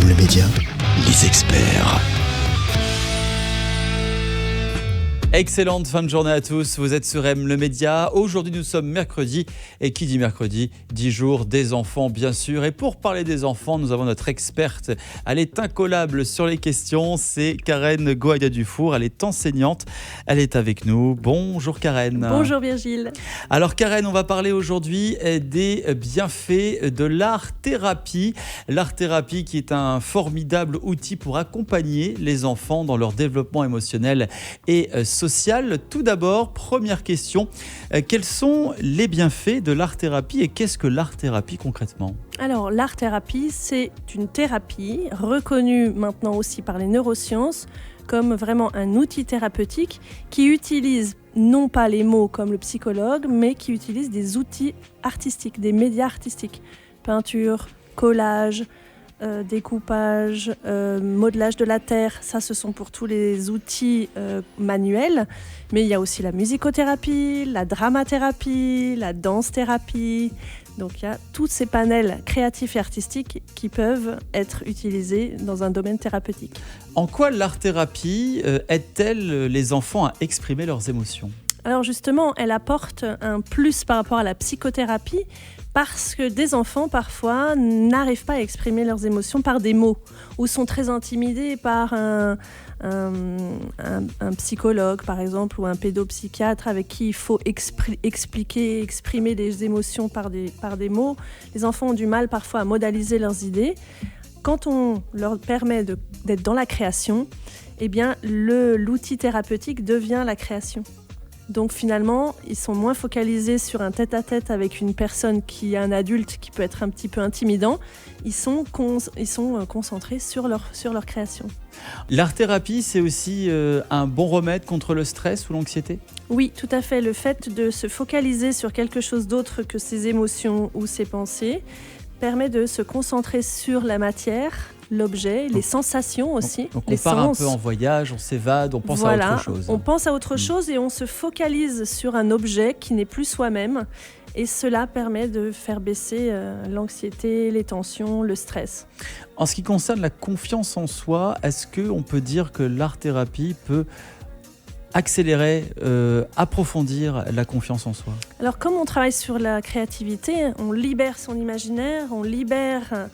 M le Média, les experts. Excellente fin de journée à tous, vous êtes sur M le Média. Aujourd'hui nous sommes mercredi et qui dit mercredi dit jour des enfants bien sûr. Et pour parler des enfants, nous avons notre experte, elle est incollable sur les questions, c'est Karen Goaya-Dufour, elle est enseignante, elle est avec nous. Bonjour Karen. Bonjour Virgile. Alors Karen, on va parler aujourd'hui des bienfaits de l'art-thérapie. L'art-thérapie qui est un formidable outil pour accompagner les enfants dans leur développement émotionnel et social. Tout d'abord, première question, quels sont les bienfaits de l'art-thérapie et qu'est-ce que l'art-thérapie concrètement ? Alors l'art-thérapie, c'est une thérapie reconnue maintenant aussi par les neurosciences comme vraiment un outil thérapeutique qui utilise non pas les mots comme le psychologue, mais qui utilise des outils artistiques, des médias artistiques, peinture, collage, découpage, modelage de la terre, ça ce sont pour tous les outils manuels, mais il y a aussi la musicothérapie, la dramathérapie, la danse-thérapie, donc il y a tous ces panels créatifs et artistiques qui peuvent être utilisés dans un domaine thérapeutique. En quoi l'art-thérapie aide-t-elle les enfants à exprimer leurs émotions ? Alors justement, elle apporte un plus par rapport à la psychothérapie parce que des enfants, parfois, n'arrivent pas à exprimer leurs émotions par des mots ou sont très intimidés par un psychologue, par exemple, ou un pédopsychiatre avec qui il faut exprimer des émotions par des mots. Les enfants ont du mal parfois à modéliser leurs idées. Quand on leur permet d'être dans la création, eh bien, l'outil thérapeutique devient la création. Donc finalement, ils sont moins focalisés sur un tête-à-tête avec une personne qui est un adulte qui peut être un petit peu intimidant. Ils sont concentrés sur leur création. L'art-thérapie, c'est aussi un bon remède contre le stress ou l'anxiété ? Oui, tout à fait. Le fait de se focaliser sur quelque chose d'autre que ses émotions ou ses pensées permet de se concentrer sur la matière, l'objet, les sensations aussi. Donc les on part sens. Un peu en voyage, on s'évade, on pense à autre chose. On pense à autre chose et on se focalise sur un objet qui n'est plus soi-même. Et cela permet de faire baisser l'anxiété, les tensions, le stress. En ce qui concerne la confiance en soi, est-ce qu'on peut dire que l'art-thérapie peut accélérer, approfondir la confiance en soi ? Alors comme on travaille sur la créativité, on libère son imaginaire, on libère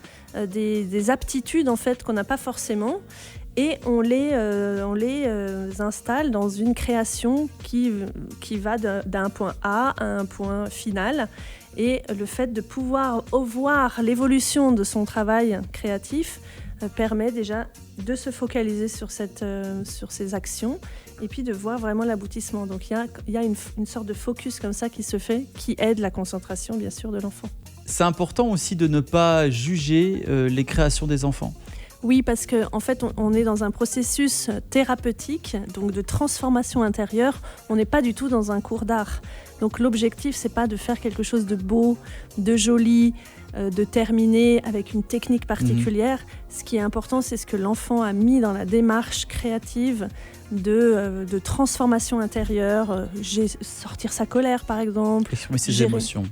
des aptitudes en fait qu'on n'a pas forcément et on les installe dans une création qui va d'un point A à un point final. Et le fait de pouvoir voir l'évolution de son travail créatif permet déjà de se focaliser sur ces actions et puis de voir vraiment l'aboutissement. Donc il y a une sorte de focus comme ça qui se fait, qui aide la concentration bien sûr de l'enfant. C'est important aussi de ne pas juger les créations des enfants. Oui, parce qu'en fait, on est dans un processus thérapeutique, donc de transformation intérieure. On n'est pas du tout dans un cours d'art. Donc l'objectif, c'est pas de faire quelque chose de beau, de joli, de terminer avec une technique particulière. Ce qui est important, c'est ce que l'enfant a mis dans la démarche créative de transformation intérieure, sortir sa colère par exemple,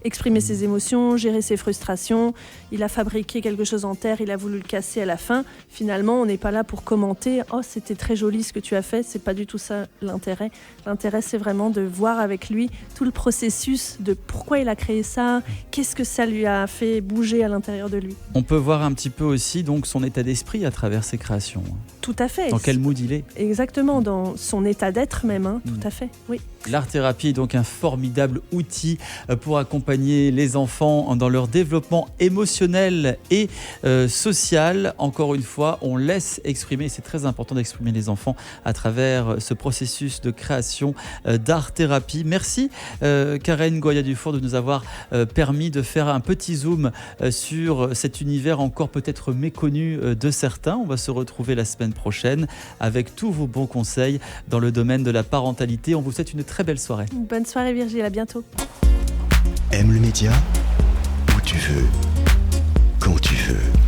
exprimer ses émotions, gérer ses frustrations. Il a fabriqué quelque chose en terre, il a voulu le casser à la fin. Finalement, on n'est pas là pour commenter « Oh, c'était très joli ce que tu as fait », c'est pas du tout ça l'intérêt. L'intérêt, c'est vraiment de voir avec lui tout le processus de pourquoi il a créé ça, qu'est-ce que ça lui a fait bouger à l'intérieur de lui. On peut voir un petit peu aussi donc son état d'esprit à travers ses créations. Tout à fait. Dans quel mood il est ? Exactement, dans son état d'être même, tout à fait, oui. L'art-thérapie est donc un formidable outil pour accompagner les enfants dans leur développement émotionnel et social. Encore une fois, on laisse exprimer, c'est très important d'exprimer les enfants à travers ce processus de création d'art-thérapie. Merci Karen Goaya-Dufour de nous avoir permis de faire un petit zoom sur cet univers encore peut-être méconnu de certains. On va se retrouver la semaine prochaine avec tous vos bons conseils dans le domaine de la parentalité. On vous souhaite une très belle soirée. Bonne soirée Virgile, à bientôt. M le Média, où tu veux, quand tu veux.